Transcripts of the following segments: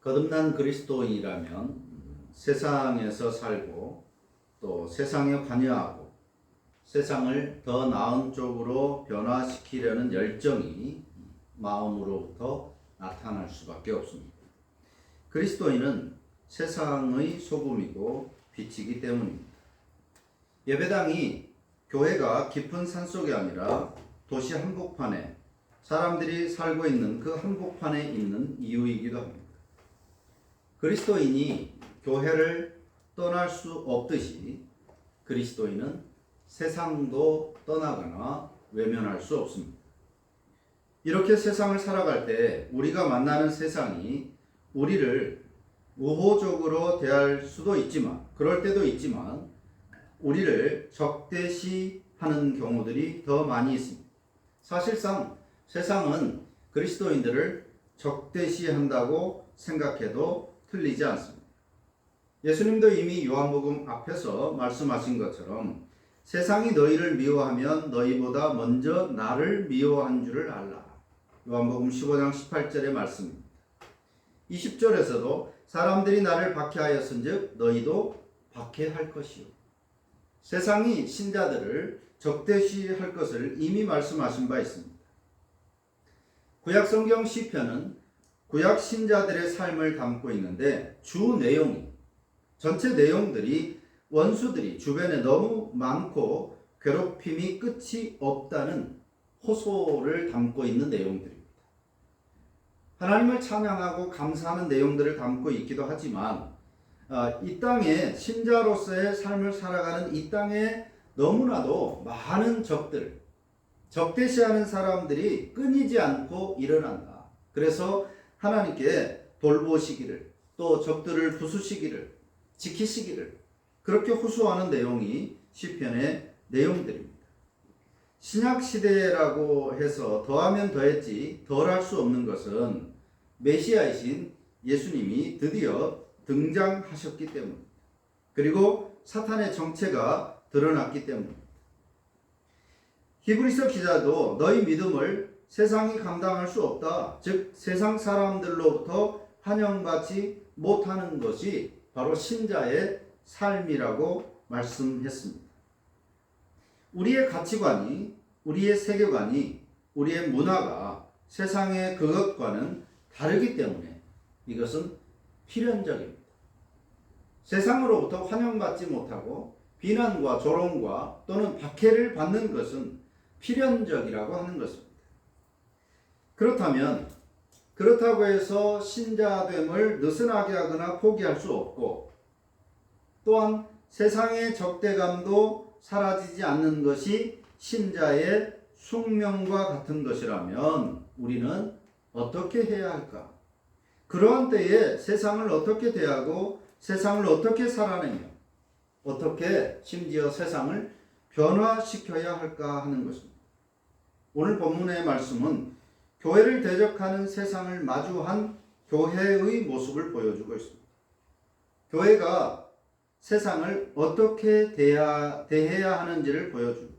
거듭난 그리스도인이라면 세상에서 살고 또 세상에 관여하고 세상을 더 나은 쪽으로 변화시키려는 열정이 마음으로부터 나타날 수밖에 없습니다. 그리스도인은 세상의 소금이고 빛이기 때문입니다. 예배당이 교회가 깊은 산속이 아니라 도시 한복판에 사람들이 살고 있는 그 한복판에 있는 이유이기도 합니다. 그리스도인이 교회를 떠날 수 없듯이 그리스도인은 세상도 떠나거나 외면할 수 없습니다. 이렇게 세상을 살아갈 때 우리가 만나는 세상이 우리를 우호적으로 대할 수도 있지만, 그럴 때도 있지만 우리를 적대시하는 경우들이 더 많이 있습니다. 사실상 세상은 그리스도인들을 적대시한다고 생각해도 틀리지 않습니다. 예수님도 이미 요한복음 앞에서 말씀하신 것처럼 세상이 너희를 미워하면 너희보다 먼저 나를 미워한 줄을 알라. 요한복음 15장 18절의 말씀입니다. 20절에서도 사람들이 나를 박해하였은즉 너희도 박해할 것이요. 세상이 신자들을 적대시할 것을 이미 말씀하신 바 있습니다. 구약 성경 시편은 구약 신자들의 삶을 담고 있는데 전체 내용들이 원수들이 주변에 너무 많고 괴롭힘이 끝이 없다는 호소를 담고 있는 내용들입니다. 하나님을 찬양하고 감사하는 내용들을 담고 있기도 하지만 이 땅에 신자로서의 삶을 살아가는 이 땅에 너무나도 많은 적대시하는 사람들이 끊이지 않고 일어난다. 그래서 하나님께 돌보시기를, 또 적들을 부수시기를, 지키시기를 그렇게 호소하는 내용이 시편의 내용들입니다. 신약시대라고 해서 더하면 더했지 덜할 수 없는 것은 메시아이신 예수님이 드디어 등장하셨기 때문입니다. 그리고 사탄의 정체가 드러났기 때문입니다. 히브리서 기자도 너희 믿음을 세상이 감당할 수 없다. 즉 세상 사람들로부터 환영받지 못하는 것이 바로 신자의 삶이라고 말씀했습니다. 우리의 가치관이, 우리의 세계관이, 우리의 문화가 세상의 그것과는 다르기 때문에 이것은 필연적입니다. 세상으로부터 환영받지 못하고 비난과 조롱과 또는 박해를 받는 것은 필연적이라고 하는 것입니다. 그렇다고 해서 신자됨을 느슨하게 하거나 포기할 수 없고, 또한 세상의 적대감도 사라지지 않는 것이 신자의 숙명과 같은 것이라면 우리는 어떻게 해야 할까? 그러한 때에 세상을 어떻게 대하고 세상을 어떻게 살아내며 어떻게 심지어 세상을 변화시켜야 할까 하는 것입니다. 오늘 본문의 말씀은 교회를 대적하는 세상을 마주한 교회의 모습을 보여주고 있습니다. 교회가 세상을 어떻게 대해야 하는지를 보여줍니다.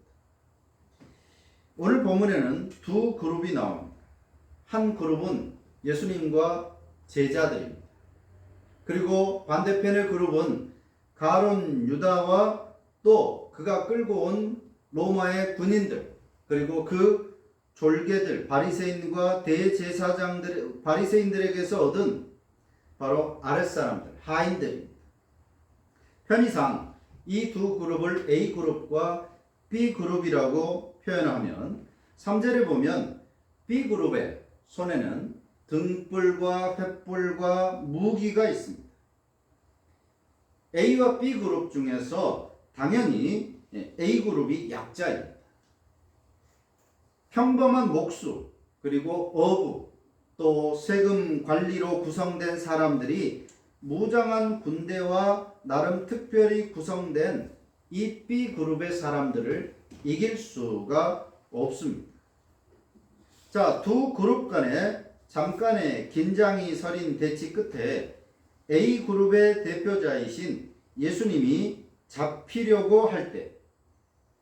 오늘 본문에는 두 그룹이 나옵니다. 한 그룹은 예수님과 제자들입니다. 그리고 반대편의 그룹은 가룟 유다와 또 그가 끌고 온 로마의 군인들, 그리고 그 졸개들, 바리새인과 대제사장들, 바리새인들에게서 얻은 바로 아랫사람들, 하인들입니다. 편의상 이 두 그룹을 A그룹과 B그룹이라고 표현하면 3절에 보면 B그룹의 손에는 등불과 횃불과 무기가 있습니다. A와 B그룹 중에서 당연히 A그룹이 약자입니다. 평범한 목수, 그리고 어부, 또 세금 관리로 구성된 사람들이 무장한 군대와 나름 특별히 구성된 이 B그룹의 사람들을 이길 수가 없습니다. 자, 두 그룹 간에 잠깐의 긴장이 서린 대치 끝에 A그룹의 대표자이신 예수님이 잡히려고 할 때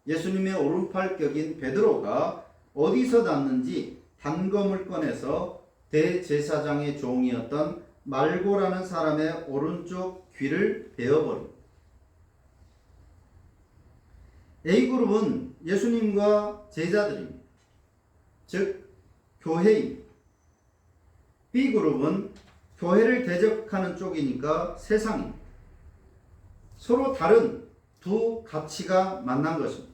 예수님의 오른팔격인 베드로가 어디서 났는지 단검을 꺼내서 대제사장의 종이었던 말고라는 사람의 오른쪽 귀를 베어버립니다. A그룹은 예수님과 제자들입니다. 즉 교회입니다. B그룹은 교회를 대적하는 쪽이니까 세상입니다. 서로 다른 두 가치가 만난 것입니다.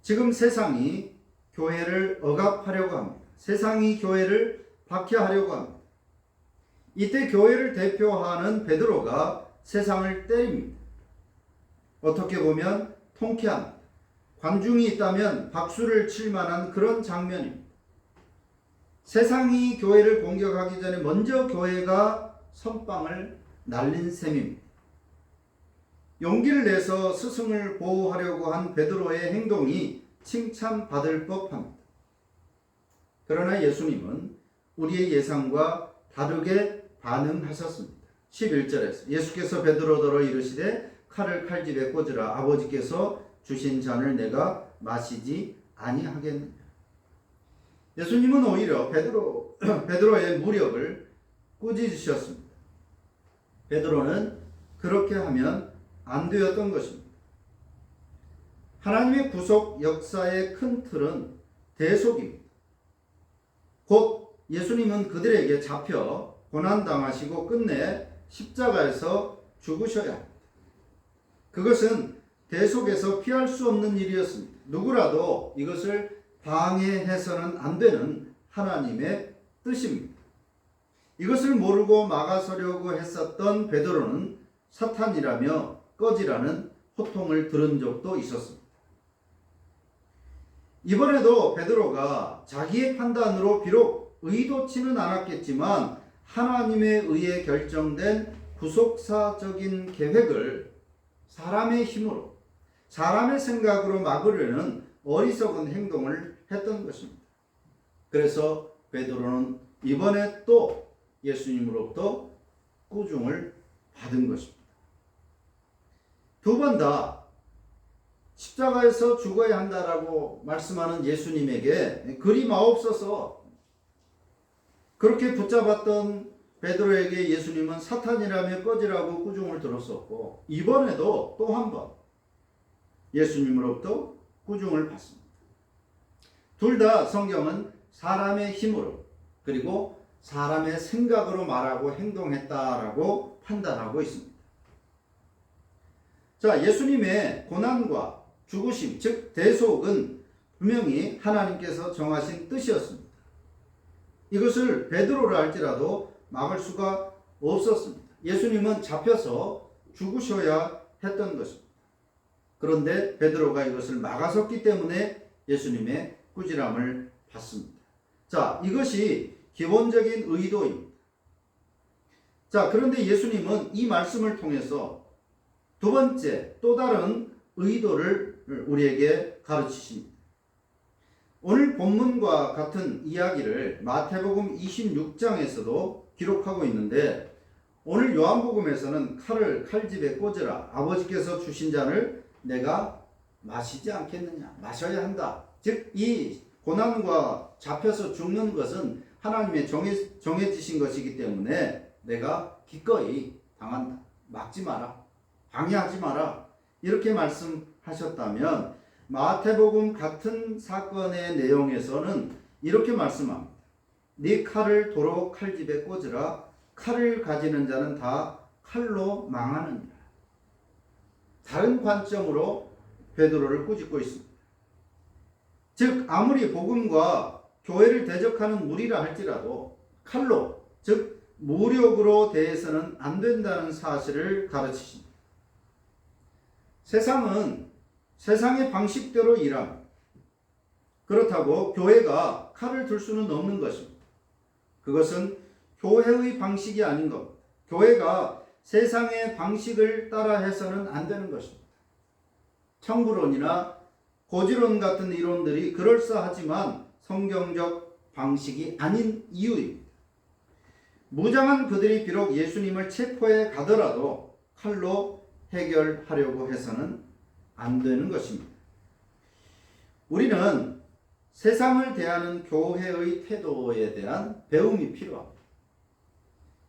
지금 세상이 교회를 억압하려고 합니다. 세상이 교회를 박해하려고 합니다. 이때 교회를 대표하는 베드로가 세상을 때립니다. 어떻게 보면 통쾌합니다. 관중이 있다면 박수를 칠 만한 그런 장면입니다. 세상이 교회를 공격하기 전에 먼저 교회가 선빵을 날린 셈입니다. 용기를 내서 스승을 보호하려고 한 베드로의 행동이 칭찬받을 법합니다. 그러나 예수님은 우리의 예상과 다르게 반응하셨습니다. 11절에서 예수께서 베드로더러 이르시되 칼을 칼집에 꽂으라. 아버지께서 주신 잔을 내가 마시지 아니하겠느냐. 예수님은 오히려 베드로의 무력을 꾸짖으셨습니다. 베드로는 그렇게 하면 안 되었던 것입니다. 하나님의 구속 역사의 큰 틀은 대속입니다. 곧 예수님은 그들에게 잡혀 고난당하시고 끝내 십자가에서 죽으셔야 합니다. 그것은 대속에서 피할 수 없는 일이었습니다. 누구라도 이것을 방해해서는 안 되는 하나님의 뜻입니다. 이것을 모르고 막아서려고 했었던 베드로는 사탄이라며 꺼지라는 호통을 들은 적도 있었습니다. 이번에도 베드로가 자기의 판단으로 비록 의도치는 않았겠지만 하나님에 의해 결정된 구속사적인 계획을 사람의 힘으로, 사람의 생각으로 막으려는 어리석은 행동을 했던 것입니다. 그래서 베드로는 이번에 또 예수님으로부터 꾸중을 받은 것입니다. 두 번 다 십자가에서 죽어야 한다라고 말씀하는 예수님에게 그리 마옵소서 그렇게 붙잡았던 베드로에게 예수님은 사탄이라며 꺼지라고 꾸중을 들었었고, 이번에도 또 한 번 예수님으로부터 꾸중을 받습니다. 둘 다 성경은 사람의 힘으로 그리고 사람의 생각으로 말하고 행동했다라고 판단하고 있습니다. 자, 예수님의 고난과 죽으심, 즉 대속은 분명히 하나님께서 정하신 뜻이었습니다. 이것을 베드로라 할지라도 막을 수가 없었습니다. 예수님은 잡혀서 죽으셔야 했던 것입니다. 그런데 베드로가 이것을 막아섰기 때문에 예수님의 꾸지람을 받습니다. 자, 이것이 기본적인 의도입니다. 자, 그런데 예수님은 이 말씀을 통해서 두 번째 또 다른 의도를 우리에게 가르치십니다. 오늘 본문과 같은 이야기를 마태복음 26장에서도 기록하고 있는데, 오늘 요한복음에서는 칼을 칼집에 꽂으라. 아버지께서 주신 잔을 내가 마시지 않겠느냐. 마셔야 한다. 즉 이 고난과 잡혀서 죽는 것은 하나님의 정해지신 것이기 때문에 내가 기꺼이 당한다. 막지 마라. 방해하지 마라. 이렇게 말씀하셨다면 마태복음 같은 사건의 내용에서는 이렇게 말씀합니다. 네 칼을 도로 칼집에 꽂으라. 칼을 가지는 자는 다 칼로 망하느니라. 다른 관점으로 베드로를 꾸짖고 있습니다. 즉 아무리 복음과 교회를 대적하는 무리라 할지라도 칼로, 즉 무력으로 대해서는 안 된다는 사실을 가르치십니다. 세상은 세상의 방식대로 일합니다. 그렇다고 교회가 칼을 들 수는 없는 것입니다. 그것은 교회의 방식이 아닌 겁니다. 교회가 세상의 방식을 따라 해서는 안 되는 것입니다. 청부론이나 고지론 같은 이론들이 그럴싸하지만 성경적 방식이 아닌 이유입니다. 무장한 그들이 비록 예수님을 체포해 가더라도 칼로 해결하려고 해서는 안 되는 것입니다. 우리는 세상을 대하는 교회의 태도에 대한 배움이 필요합니다.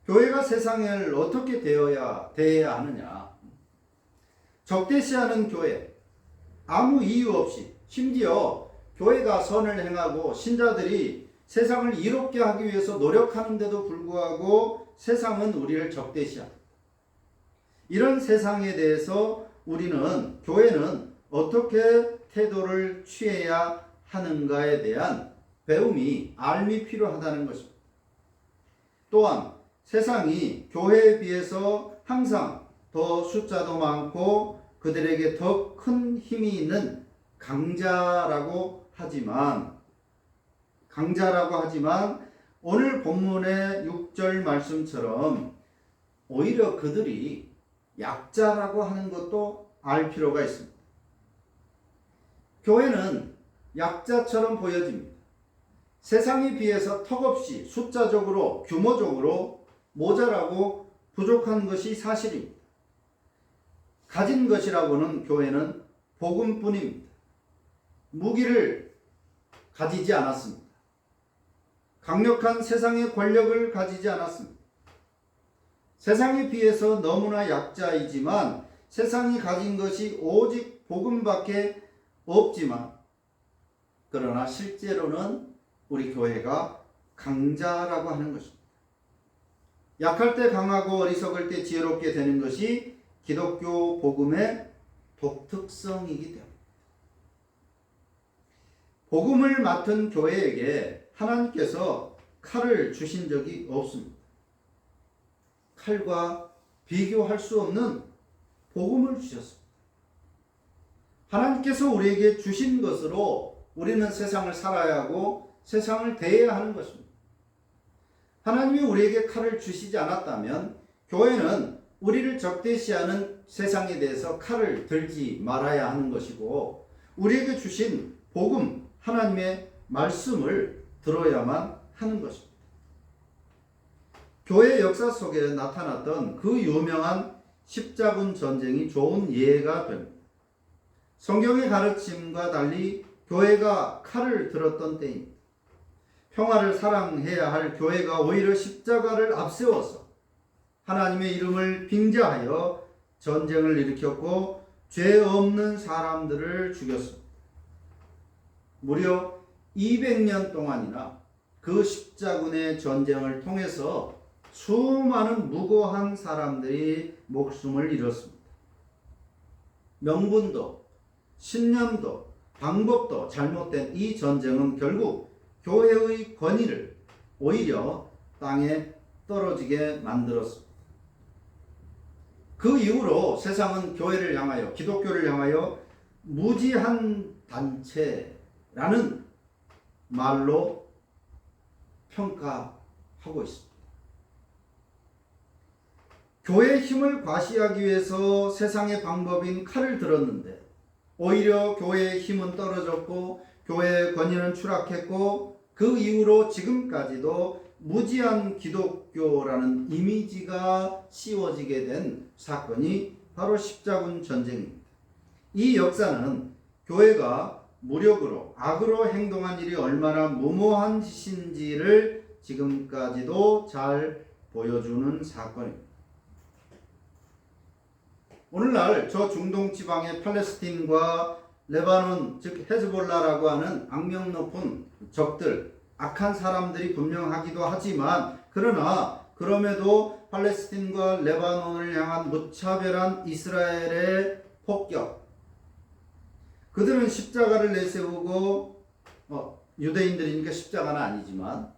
교회가 세상을 어떻게 대해야 하느냐? 적대시하는 교회, 아무 이유 없이, 심지어 교회가 선을 행하고 신자들이 세상을 이롭게 하기 위해서 노력하는데도 불구하고 세상은 우리를 적대시합니다. 이런 세상에 대해서 교회는 어떻게 태도를 취해야 하는가에 대한 배움이 알미 필요하다는 것입니다. 또한 세상이 교회에 비해서 항상 더 숫자도 많고 그들에게 더 큰 힘이 있는 강자라고 하지만 오늘 본문의 6절 말씀처럼 오히려 그들이 약자라고 하는 것도 알 필요가 있습니다. 교회는 약자처럼 보여집니다. 세상에 비해서 턱없이 숫자적으로 규모적으로 모자라고 부족한 것이 사실입니다. 가진 것이라고는 교회는 복음뿐입니다. 무기를 가지지 않았습니다. 강력한 세상의 권력을 가지지 않았습니다. 세상에 비해서 너무나 약자이지만 세상이 가진 것이 오직 복음밖에 없지만 그러나 실제로는 우리 교회가 강자라고 하는 것입니다. 약할 때 강하고 어리석을 때 지혜롭게 되는 것이 기독교 복음의 독특성이기 때문입니다. 복음을 맡은 교회에게 하나님께서 칼을 주신 적이 없습니다. 칼과 비교할 수 없는 복음을 주셨습니다. 하나님께서 우리에게 주신 것으로 우리는 세상을 살아야 하고 세상을 대해야 하는 것입니다. 하나님이 우리에게 칼을 주시지 않았다면 교회는 우리를 적대시하는 세상에 대해서 칼을 들지 말아야 하는 것이고 우리에게 주신 복음, 하나님의 말씀을 들어야만 하는 것입니다. 교회 역사 속에 나타났던 그 유명한 십자군 전쟁이 좋은 예가 됩니다. 성경의 가르침과 달리 교회가 칼을 들었던 때입니다. 평화를 사랑해야 할 교회가 오히려 십자가를 앞세워서 하나님의 이름을 빙자하여 전쟁을 일으켰고 죄 없는 사람들을 죽였습니다. 무려 200년 동안이나 그 십자군의 전쟁을 통해서 수많은 무고한 사람들이 목숨을 잃었습니다. 명분도 신념도 방법도 잘못된 이 전쟁은 결국 교회의 권위를 오히려 땅에 떨어지게 만들었습니다. 그 이후로 세상은 교회를 향하여 기독교를 향하여 무지한 단체라는 말로 평가하고 있습니다. 교회의 힘을 과시하기 위해서 세상의 방법인 칼을 들었는데 오히려 교회의 힘은 떨어졌고 교회의 권위는 추락했고 그 이후로 지금까지도 무지한 기독교라는 이미지가 씌워지게 된 사건이 바로 십자군 전쟁입니다. 이 역사는 교회가 무력으로 악으로 행동한 일이 얼마나 무모한 짓인지를 지금까지도 잘 보여주는 사건입니다. 오늘날 저 중동 지방의 팔레스틴과 레바논 즉 헤즈볼라라고 하는 악명 높은 적들 악한 사람들이 분명하기도 하지만 그럼에도 팔레스틴과 레바논을 향한 무차별한 이스라엘의 폭격 그들은 십자가를 내세우고 유대인들이니까 십자가는 아니지만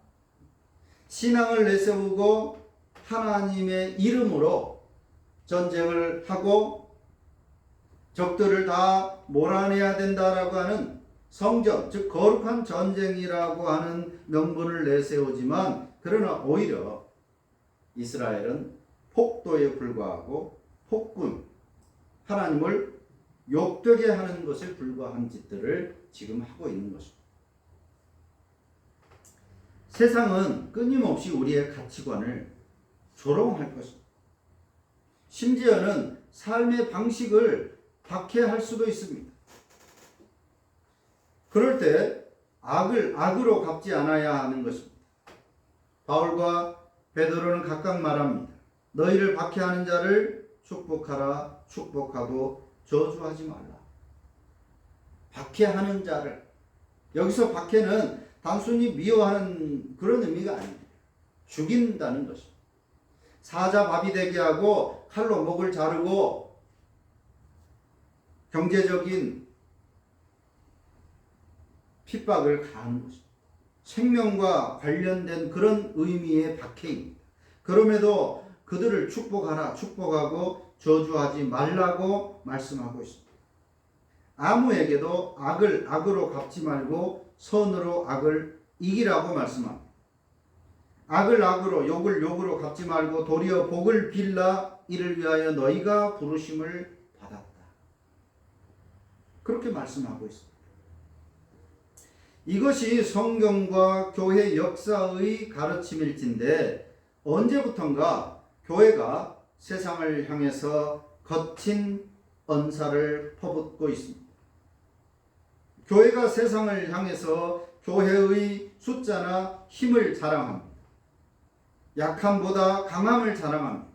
신앙을 내세우고 하나님의 이름으로 전쟁을 하고 적들을 다 몰아내야 된다라고 하는 성전, 즉 거룩한 전쟁이라고 하는 명분을 내세우지만 그러나 오히려 이스라엘은 폭도에 불과하고 폭군, 하나님을 욕되게 하는 것에 불과한 짓들을 지금 하고 있는 것입니다. 세상은 끊임없이 우리의 가치관을 조롱할 것입니다. 심지어는 삶의 방식을 박해할 수도 있습니다. 그럴 때 악을 악으로 갚지 않아야 하는 것입니다. 바울과 베드로는 각각 말합니다. 너희를 박해하는 자를 축복하라. 축복하고 저주하지 말라. 박해하는 자를, 여기서 박해는 단순히 미워하는 그런 의미가 아닙니다. 죽인다는 것입니다. 사자밥이 되게 하고 칼로 목을 자르고 경제적인 핍박을 가하는 것입니다. 생명과 관련된 그런 의미의 박해입니다. 그럼에도 그들을 축복하라, 축복하고 저주하지 말라고 말씀하고 있습니다. 아무에게도 악을 악으로 갚지 말고 선으로 악을 이기라고 말씀합니다. 악을 악으로, 욕을 욕으로 갚지 말고 도리어 복을 빌라. 이를 위하여 너희가 부르심을 받았다. 그렇게 말씀하고 있습니다. 이것이 성경과 교회 역사의 가르침일진데, 언제부턴가 교회가 세상을 향해서 거친 언사를 퍼붓고 있습니다. 교회가 세상을 향해서 교회의 숫자나 힘을 자랑합니다. 약함보다 강함을 자랑합니다.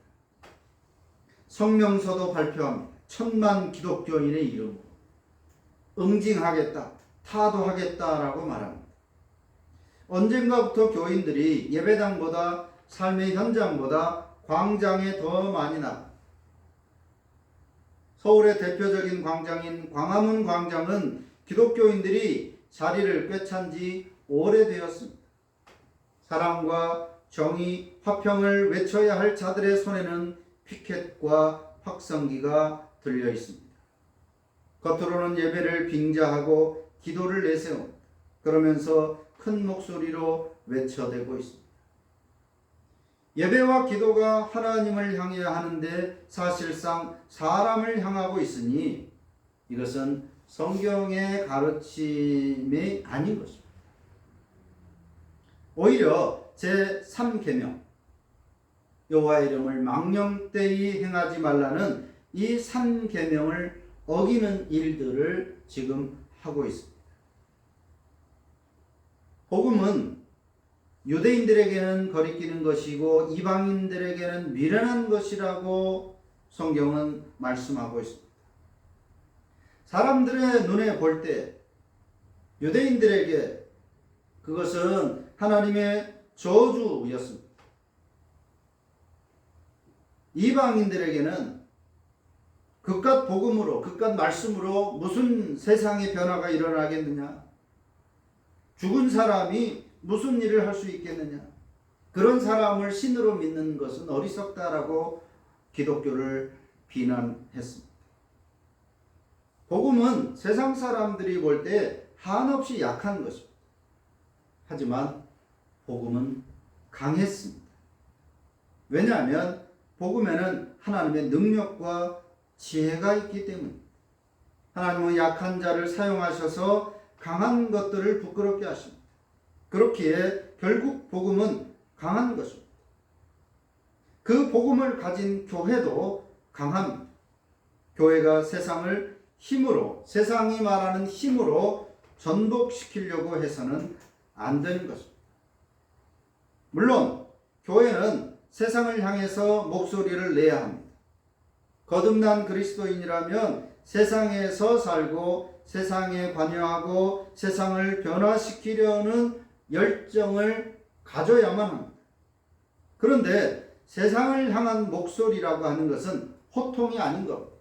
성명서도 발표합니다. 1000만 기독교인의 이름으로 응징하겠다, 타도하겠다라고 말합니다. 언젠가부터 교인들이 예배당보다, 삶의 현장보다 광장에 더 많이 나가. 서울의 대표적인 광장인 광화문 광장은 기독교인들이 자리를 꿰찬 지 오래되었습니다. 사랑과 정의, 화평을 외쳐야 할 자들의 손에는 피켓과 확성기가 들려 있습니다. 겉으로는 예배를 빙자하고 기도를 내세웁니다. 그러면서 큰 목소리로 외쳐대고 있습니다. 예배와 기도가 하나님을 향해야 하는데 사실상 사람을 향하고 있으니 이것은 성경의 가르침이 아닌 것입니다. 오히려 제3계명, 여호와의 이름을 망령되이 행하지 말라는 이 3계명을 어기는 일들을 지금 하고 있습니다. 복음은 유대인들에게는 거리끼는 것이고 이방인들에게는 미련한 것이라고 성경은 말씀하고 있습니다. 사람들의 눈에 볼 때 유대인들에게 그것은 하나님의 저주였습니다. 이방인들에게는 그깟 복음으로, 그깟 말씀으로 무슨 세상의 변화가 일어나겠느냐? 죽은 사람이 무슨 일을 할 수 있겠느냐? 그런 사람을 신으로 믿는 것은 어리석다라고 기독교를 비난했습니다. 복음은 세상 사람들이 볼 때 한없이 약한 것입니다. 하지만 복음은 강했습니다. 왜냐하면 복음에는 하나님의 능력과 지혜가 있기 때문입니다. 하나님은 약한 자를 사용하셔서 강한 것들을 부끄럽게 하십니다. 그렇기에 결국 복음은 강한 것입니다. 그 복음을 가진 교회도 강합니다. 교회가 세상을 힘으로, 세상이 말하는 힘으로 전복시키려고 해서는 안 되는 것입니다. 물론 교회는 세상을 향해서 목소리를 내야 합니다. 거듭난 그리스도인이라면 세상에서 살고 세상에 관여하고 세상을 변화시키려는 열정을 가져야만 합니다. 그런데 세상을 향한 목소리라고 하는 것은 호통이 아닌 겁니다.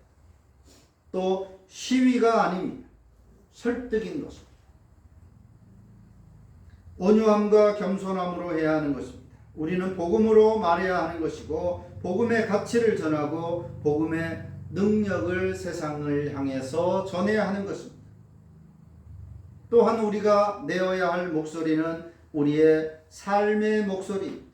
또 시위가 아닙니다. 설득인 것입니다. 온유함과 겸손함으로 해야 하는 것입니다. 우리는 복음으로 말해야 하는 것이고 복음의 가치를 전하고 복음의 능력을 세상을 향해서 전해야 하는 것입니다. 또한 우리가 내어야 할 목소리는 우리의 삶의 목소리입니다.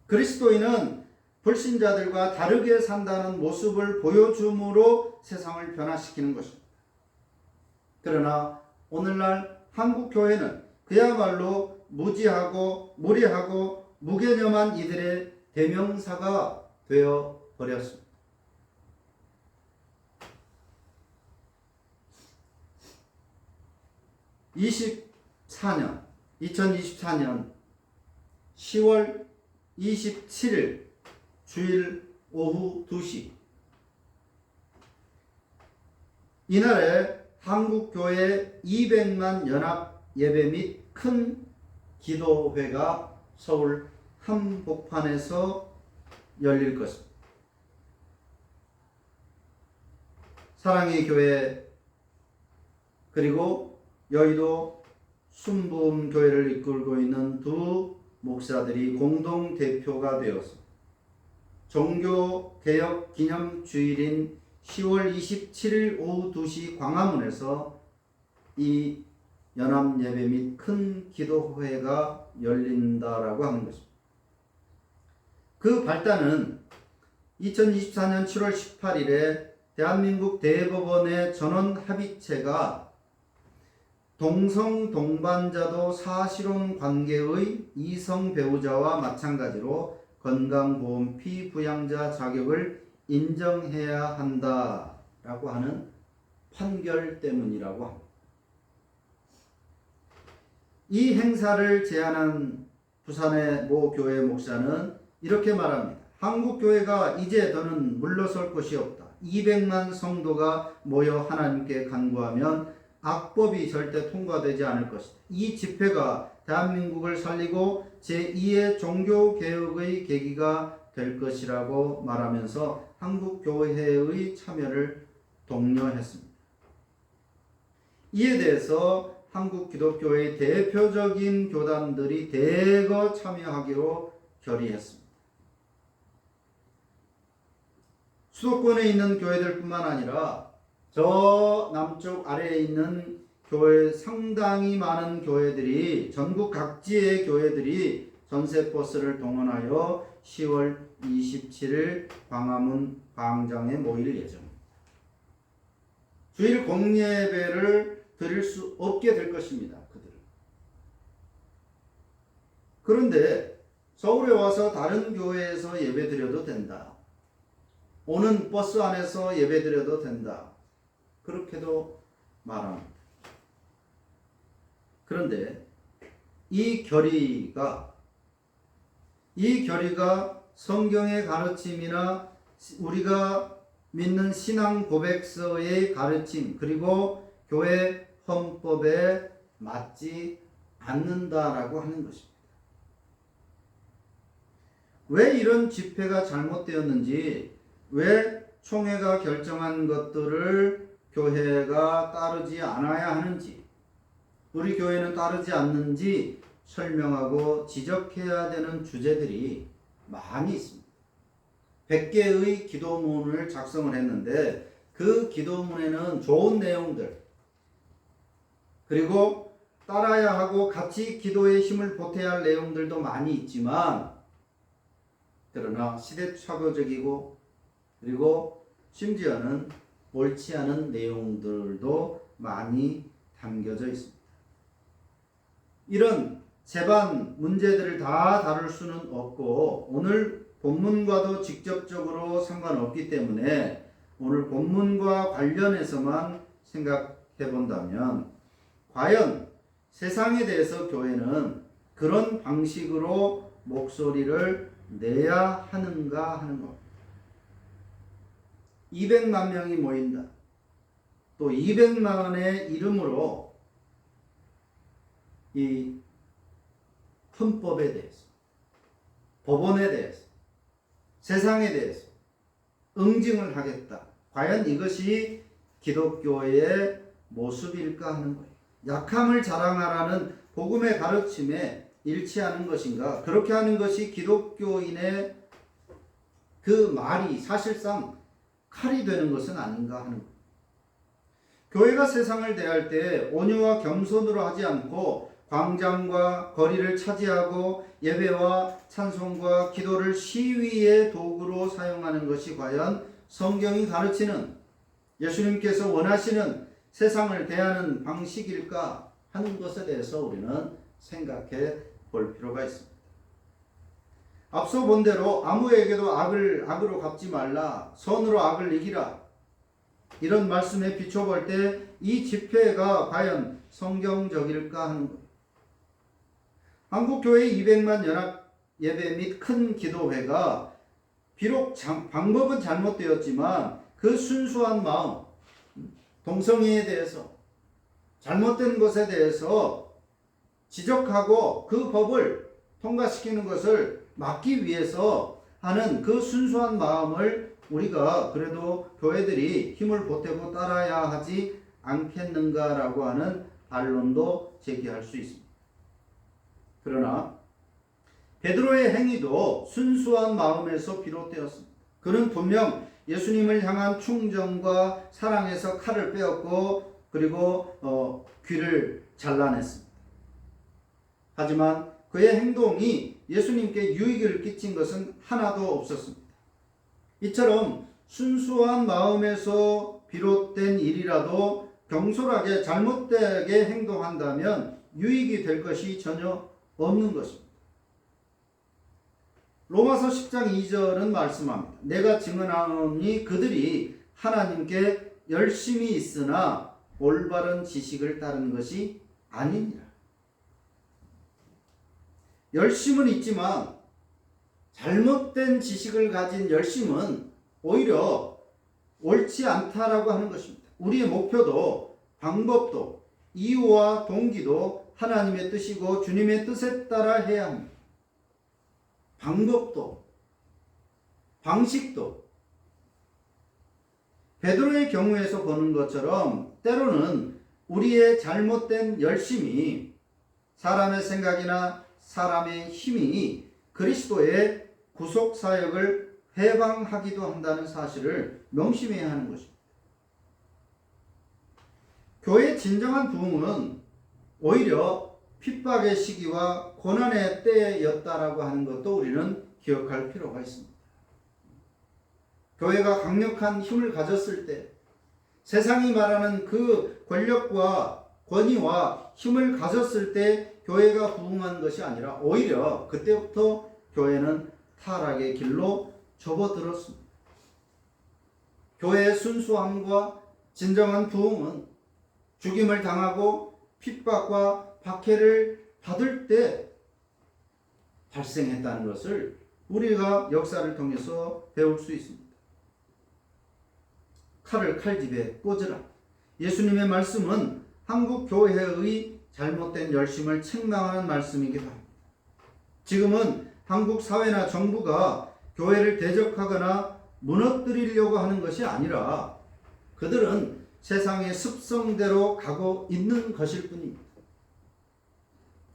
그리스도인은 불신자들과 다르게 산다는 모습을 보여줌으로 세상을 변화시키는 것입니다. 그러나 오늘날 한국 교회는 그야말로 무지하고 무례하고 무개념한 이들의 대명사가 되어 버렸습니다. (2024년) 10월 27일 주일 오후 2시 이날에 한국교회 200만 연합 예배 및 큰 기도회가 서울 한복판에서 열릴 것입니다. 사랑의 교회 그리고 여의도 순복음교회를 이끌고 있는 두 목사들이 공동 대표가 되어서 종교개혁 기념주일인 10월 27일 오후 2시 광화문에서 이 연합예배 및 큰 기도회가 열린다라고 하는 것입니다. 그 발단은 2024년 7월 18일에 대한민국 대법원의 전원합의체가 동성 동반자도 사실혼 관계의 이성 배우자와 마찬가지로 건강보험 피부양자 자격을 인정해야 한다라고 하는 판결 때문이라고 합니다. 이 행사를 제안한 부산의 모 교회 목사는 이렇게 말합니다. 한국교회가 이제 더는 물러설 곳이 없다. 200만 성도가 모여 하나님께 간구하면 악법이 절대 통과되지 않을 것이다. 이 집회가 대한민국을 살리고 제2의 종교개혁의 계기가 될 것이라고 말하면서 한국교회의 참여를 독려했습니다. 이에 대해서 한국 기독교의 대표적인 교단들이 대거 참여하기로 결의했습니다. 수도권에 있는 교회들뿐만 아니라 저 남쪽 아래에 있는 교회 상당히 많은 교회들이 전국 각지의 교회들이 전세버스를 동원하여 10월 27일 광화문 광장에 모일 예정입니다. 주일 공예배를 드릴 수 없게 될 것입니다. 그들은. 그런데 서울에 와서 다른 교회에서 예배드려도 된다. 오는 버스 안에서 예배드려도 된다. 그렇게도 말합니다. 그런데 이 결의가 성경의 가르침이나 우리가 믿는 신앙 고백서의 가르침 그리고 교회 헌법에 맞지 않는다라고 하는 것입니다. 왜 이런 집회가 잘못되었는지, 왜 총회가 결정한 것들을 교회가 따르지 않아야 하는지, 우리 교회는 따르지 않는지 설명하고 지적해야 되는 주제들이 많이 있습니다. 100개의 기도문을 작성을 했는데 그 기도문에는 좋은 내용들 그리고 따라야 하고 같이 기도에 힘을 보태야 할 내용들도 많이 있지만 그러나 시대착오적이고 그리고 심지어는 옳지 않은 내용들도 많이 담겨져 있습니다. 이런 제반 문제들을 다 다룰 수는 없고 오늘 본문과도 직접적으로 상관없기 때문에 오늘 본문과 관련해서만 생각해 본다면 과연 세상에 대해서 교회는 그런 방식으로 목소리를 내야 하는가 하는 것. 200만 명이 모인다. 또 200만의 이름으로 이 헌법에 대해서, 법원에 대해서, 세상에 대해서 응징을 하겠다. 과연 이것이 기독교의 모습일까 하는 거예요. 약함을 자랑하라는 복음의 가르침에 일치하는 것인가? 그렇게 하는 것이 기독교인의 그 말이 사실상 칼이 되는 것은 아닌가 하는 거예요. 교회가 세상을 대할 때 온유와 겸손으로 하지 않고 광장과 거리를 차지하고 예배와 찬송과 기도를 시위의 도구로 사용하는 것이 과연 성경이 가르치는 예수님께서 원하시는 세상을 대하는 방식일까 하는 것에 대해서 우리는 생각해 볼 필요가 있습니다. 앞서 본 대로 아무에게도 악을 악으로 갚지 말라, 선으로 악을 이기라, 이런 말씀에 비춰볼 때 이 집회가 과연 성경적일까 하는 것. 한국교회 200만 연합 예배 및 큰 기도회가 비록 방법은 잘못되었지만 그 순수한 마음, 동성애에 대해서, 잘못된 것에 대해서 지적하고 그 법을 통과시키는 것을 막기 위해서 하는 그 순수한 마음을 우리가 그래도 교회들이 힘을 보태고 따라야 하지 않겠는가라고 하는 반론도 제기할 수 있습니다. 그러나 베드로의 행위도 순수한 마음에서 비롯되었습니다. 그는 분명 예수님을 향한 충정과 사랑에서 칼을 빼었고 그리고 귀를 잘라냈습니다. 하지만 그의 행동이 예수님께 유익을 끼친 것은 하나도 없었습니다. 이처럼 순수한 마음에서 비롯된 일이라도 경솔하게 잘못되게 행동한다면 유익이 될 것이 전혀 없는 것입니다. 로마서 10장 2절은 말씀합니다. 내가 증언하노니 그들이 하나님께 열심히 있으나 올바른 지식을 따른 것이 아니니라. 열심은 있지만 잘못된 지식을 가진 열심은 오히려 옳지 않다라고 하는 것입니다. 우리의 목표도 방법도 이유와 동기도 하나님의 뜻이고 주님의 뜻에 따라 해야 합니다. 방법도 방식도 베드로의 경우에서 보는 것처럼 때로는 우리의 잘못된 열심이 사람의 생각이나 사람의 힘이 그리스도의 구속 사역을 해방하기도 한다는 사실을 명심해야 하는 것입니다. 교회의 진정한 부흥은 오히려 핍박의 시기와 고난의 때였다라고 하는 것도 우리는 기억할 필요가 있습니다. 교회가 강력한 힘을 가졌을 때, 세상이 말하는 그 권력과 권위와 힘을 가졌을 때 교회가 부흥한 것이 아니라 오히려 그때부터 교회는 타락의 길로 접어들었습니다. 교회의 순수함과 진정한 부흥은 죽임을 당하고 핍박과 박해를 받을 때 발생했다는 것을 우리가 역사를 통해서 배울 수 있습니다. 칼을 칼집에 꽂으라. 예수님의 말씀은 한국 교회의 잘못된 열심을 책망하는 말씀이기도 합니다. 지금은 한국 사회나 정부가 교회를 대적하거나 무너뜨리려고 하는 것이 아니라 그들은 세상의 습성대로 가고 있는 것일 뿐입니다.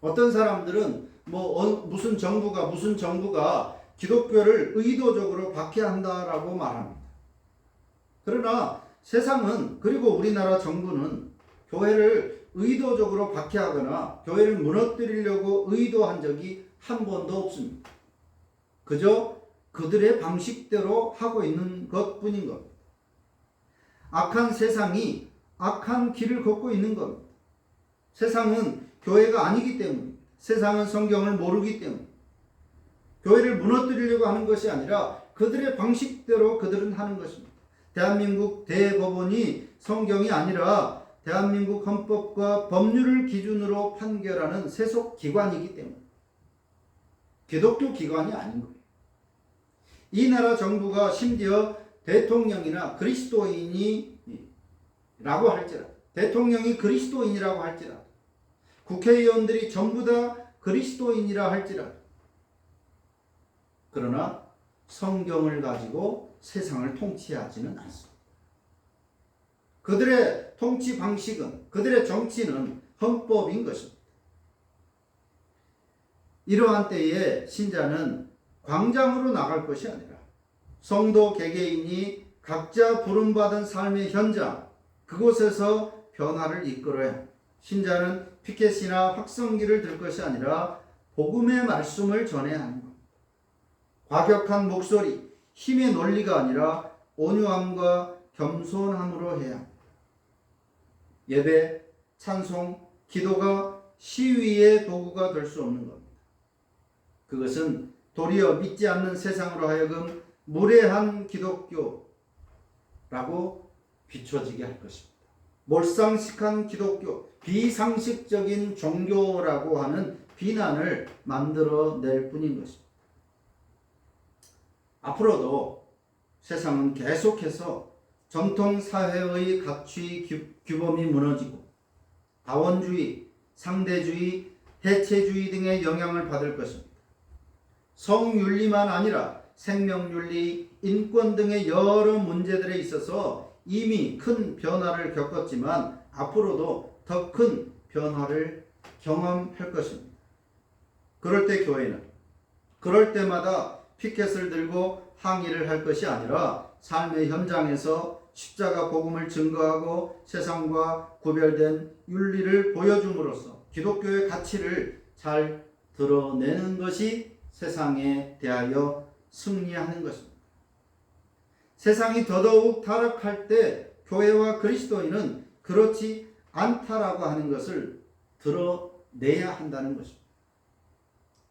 어떤 사람들은 무슨 정부가 기독교를 의도적으로 박해한다라고 말합니다. 그러나 세상은 그리고 우리나라 정부는 교회를 의도적으로 박해하거나 교회를 무너뜨리려고 의도한 적이 한 번도 없습니다. 그저 그들의 방식대로 하고 있는 것뿐인 겁니다. 악한 세상이 악한 길을 걷고 있는 겁니다. 세상은 교회가 아니기 때문입니다. 세상은 성경을 모르기 때문입니다. 교회를 무너뜨리려고 하는 것이 아니라 그들의 방식대로 그들은 하는 것입니다. 대한민국 대법원이 성경이 아니라 대한민국 헌법과 법률을 기준으로 판결하는 세속 기관이기 때문에 기독교 기관이 아닌 거예요. 이 나라 정부가 심지어 대통령이나 그리스도인이라고 할지라도, 대통령이 그리스도인이라고 할지라도, 국회의원들이 전부 다 그리스도인이라 할지라도, 그러나 성경을 가지고 세상을 통치하지는 않습니다. 그들의 통치 방식은, 그들의 정치는 헌법인 것입니다. 이러한 때에 신자는 광장으로 나갈 것이 아니라 성도 개개인이 각자 부름받은 삶의 현장, 그곳에서 변화를 이끌어야 합니다. 신자는 피켓이나 확성기를 들 것이 아니라 복음의 말씀을 전해야 하는 겁니다. 과격한 목소리, 힘의 논리가 아니라 온유함과 겸손함으로 해야 합니다. 예배, 찬송, 기도가 시위의 도구가 될 수 없는 겁니다. 그것은 도리어 믿지 않는 세상으로 하여금 무례한 기독교라고 비춰지게 할 것입니다. 몰상식한 기독교, 비상식적인 종교라고 하는 비난을 만들어낼 뿐인 것입니다. 앞으로도 세상은 계속해서 전통 사회의 가치 규범이 무너지고 다원주의, 상대주의, 해체주의 등의 영향을 받을 것입니다. 성윤리만 아니라 생명윤리, 인권 등의 여러 문제들에 있어서 이미 큰 변화를 겪었지만 앞으로도 더 큰 변화를 경험할 것입니다. 그럴 때 교회는 그럴 때마다 피켓을 들고 항의를 할 것이 아니라 삶의 현장에서 십자가 복음을 증거하고 세상과 구별된 윤리를 보여줌으로써 기독교의 가치를 잘 드러내는 것이 세상에 대하여 승리하는 것입니다. 세상이 더더욱 타락할 때 교회와 그리스도인은 그렇지 않다라고 하는 것을 드러내야 한다는 것입니다.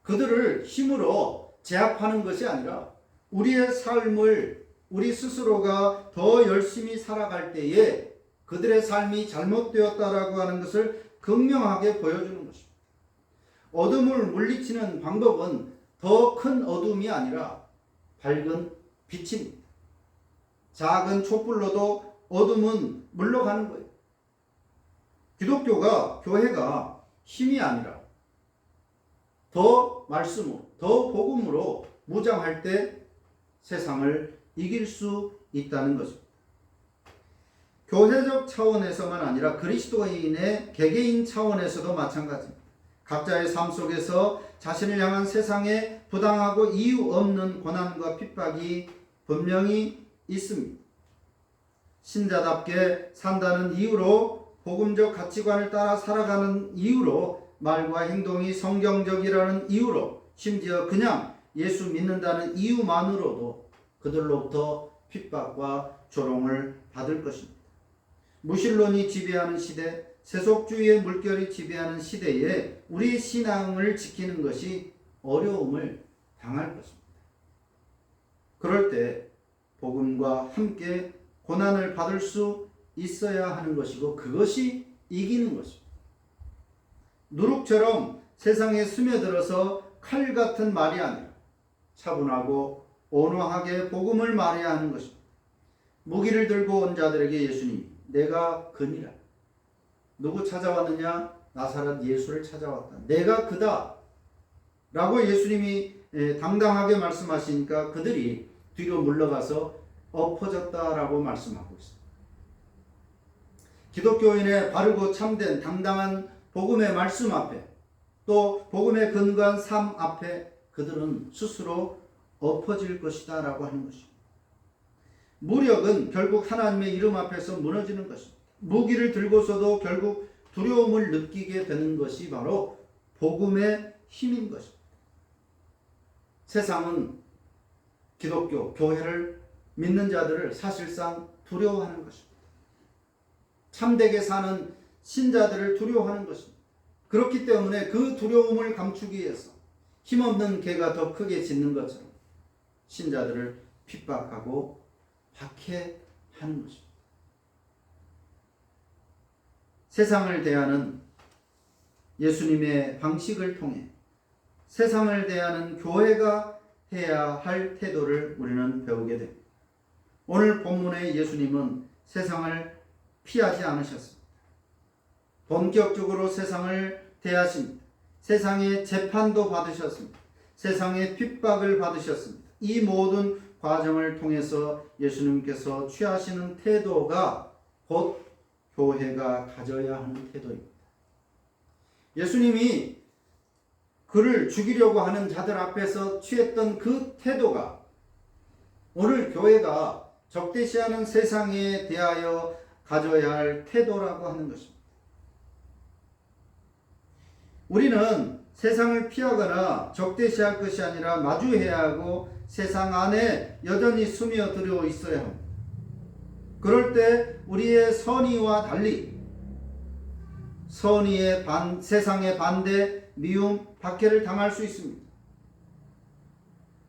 그들을 힘으로 제압하는 것이 아니라 우리의 삶을 우리 스스로가 더 열심히 살아갈 때에 그들의 삶이 잘못되었다라고 하는 것을 극명하게 보여주는 것입니다. 어둠을 물리치는 방법은 더 큰 어둠이 아니라 밝은 빛입니다. 작은 촛불로도 어둠은 물러가는 거예요. 교회가 힘이 아니라 더 말씀으로, 더 복음으로 무장할 때 세상을 이길 수 있다는 것입니다. 교회적 차원에서만 아니라 그리스도인의 개개인 차원에서도 마찬가지입니다. 각자의 삶 속에서 자신을 향한 세상에 부당하고 이유 없는 고난과 핍박이 분명히 있습니다. 신자답게 산다는 이유로 복음적 가치관을 따라 살아가는 이유로 말과 행동이 성경적이라는 이유로 심지어 그냥 예수 믿는다는 이유만으로도 그들로부터 핍박과 조롱을 받을 것입니다. 무신론이 지배하는 시대, 세속주의의 물결이 지배하는 시대에 우리의 신앙을 지키는 것이 어려움을 당할 것입니다. 그럴 때 복음과 함께 고난을 받을 수 있어야 하는 것이고 그것이 이기는 것입니다. 누룩처럼 세상에 스며들어서 칼 같은 말이 아니라 차분하고 온화하게 복음을 말해야 하는 것입니다. 무기를 들고 온 자들에게 예수님이 내가 그니라. 누구 찾아왔느냐? 나사렛 예수를 찾아왔다. 내가 그다. 라고 예수님이 당당하게 말씀하시니까 그들이 뒤로 물러가서 엎어졌다라고 말씀하고 있습니다. 기독교인의 바르고 참된 당당한 복음의 말씀 앞에 또 복음의 근거한 삶 앞에 그들은 스스로 엎어질 것이다 라고 하는 것입니다. 무력은 결국 하나님의 이름 앞에서 무너지는 것입니다. 무기를 들고서도 결국 두려움을 느끼게 되는 것이 바로 복음의 힘인 것입니다. 세상은 기독교, 교회를 믿는 자들을 사실상 두려워하는 것입니다. 참되게 사는 신자들을 두려워하는 것입니다. 그렇기 때문에 그 두려움을 감추기 위해서 힘없는 개가 더 크게 짖는 것처럼 신자들을 핍박하고 박해하는 것입니다. 세상을 대하는 예수님의 방식을 통해 세상을 대하는 교회가 해야 할 태도를 우리는 배우게 됩니다. 오늘 본문의 예수님은 세상을 피하지 않으셨습니다. 본격적으로 세상을 대하십니다. 세상의 재판도 받으셨습니다. 세상의 핍박을 받으셨습니다. 이 모든 과정을 통해서 예수님께서 취하시는 태도가 곧 교회가 가져야 하는 태도입니다. 예수님이 그를 죽이려고 하는 자들 앞에서 취했던 그 태도가 오늘 교회가 적대시하는 세상에 대하여 가져야 할 태도라고 하는 것입니다. 우리는 세상을 피하거나 적대시할 것이 아니라 마주해야 하고 세상 안에 여전히 스며들어 있어야 합니다. 그럴 때 우리의 선의와 달리 선의의 세상의 반대, 미움, 박해를 당할 수 있습니다.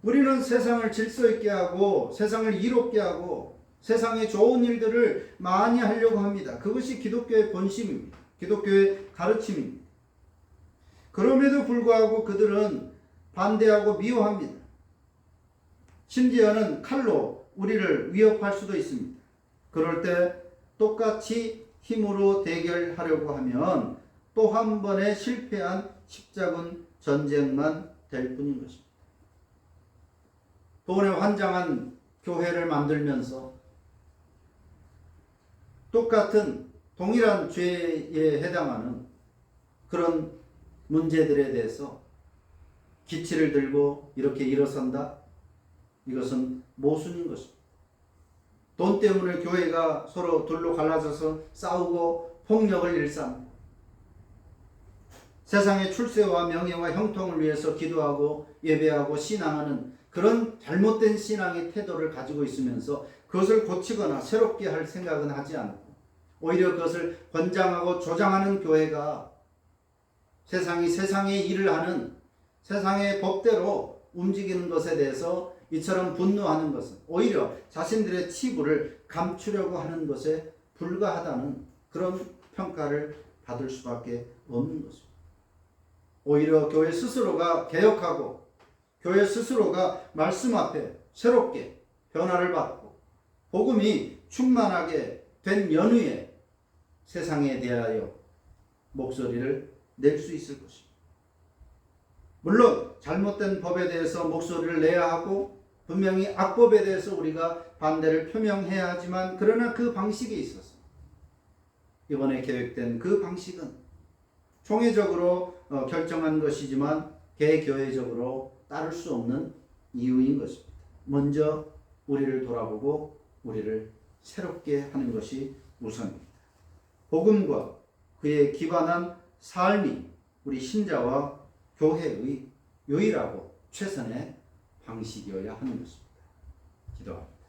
우리는 세상을 질서 있게 하고 세상을 이롭게 하고 세상에 좋은 일들을 많이 하려고 합니다. 그것이 기독교의 본심입니다. 기독교의 가르침입니다. 그럼에도 불구하고 그들은 반대하고 미워합니다. 심지어는 칼로 우리를 위협할 수도 있습니다. 그럴 때 똑같이 힘으로 대결하려고 하면 또 한 번의 실패한 십자군 전쟁만 될 뿐인 것입니다. 돈에 환장한 교회를 만들면서 똑같은 동일한 죄에 해당하는 그런 문제들에 대해서 기치를 들고 이렇게 일어선다? 이것은 모순인 것입니다. 돈 때문에 교회가 서로 둘로 갈라져서 싸우고 폭력을 일삼, 세상의 출세와 명예와 형통을 위해서 기도하고 예배하고 신앙하는 그런 잘못된 신앙의 태도를 가지고 있으면서 그것을 고치거나 새롭게 할 생각은 하지 않고 오히려 그것을 권장하고 조장하는 교회가 세상의 일을 하는 세상의 법대로 움직이는 것에 대해서 이처럼 분노하는 것은 오히려 자신들의 치부를 감추려고 하는 것에 불과하다는 그런 평가를 받을 수밖에 없는 것입니다. 오히려 교회 스스로가 개혁하고 교회 스스로가 말씀 앞에 새롭게 변화를 받고 복음이 충만하게 된 연후에 세상에 대하여 목소리를 낼 수 있을 것입니다. 물론 잘못된 법에 대해서 목소리를 내야 하고 분명히 악법에 대해서 우리가 반대를 표명해야 하지만 그러나 그 방식에 있어서 이번에 계획된 그 방식은 총회적으로 결정한 것이지만 개교회적으로 따를 수 없는 이유인 것입니다. 먼저 우리를 돌아보고 우리를 새롭게 하는 것이 우선입니다. 복음과 그에 기반한 삶이 우리 신자와 교회의 유일하고 최선의 방식이어야 하는 것입니다. 기도합니다.